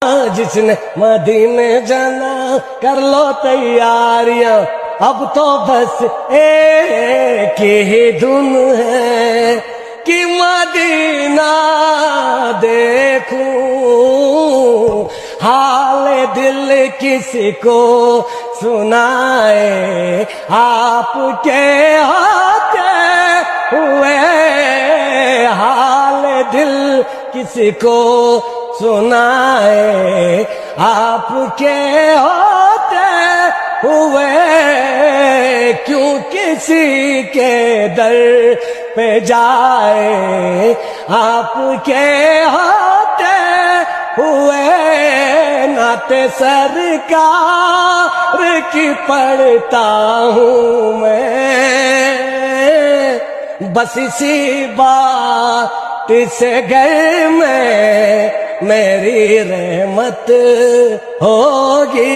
جس نے مدینے جانا کر لو تیاریاں، اب تو بس ایک ہی دھن ہے کہ مدینہ دیکھوں، حال دل کسی کو سنائے، آپ کے ہوتے ہوئے حال دل کسی کو سنائے، آپ کے ہوتے ہوئے کیوں کسی کے در پہ جائے، آپ کے ہوتے ہوئے نعت سرکار کی پڑھتا ہوں میں، بس اسی بات سے گھر میں میری رحمت ہوگی۔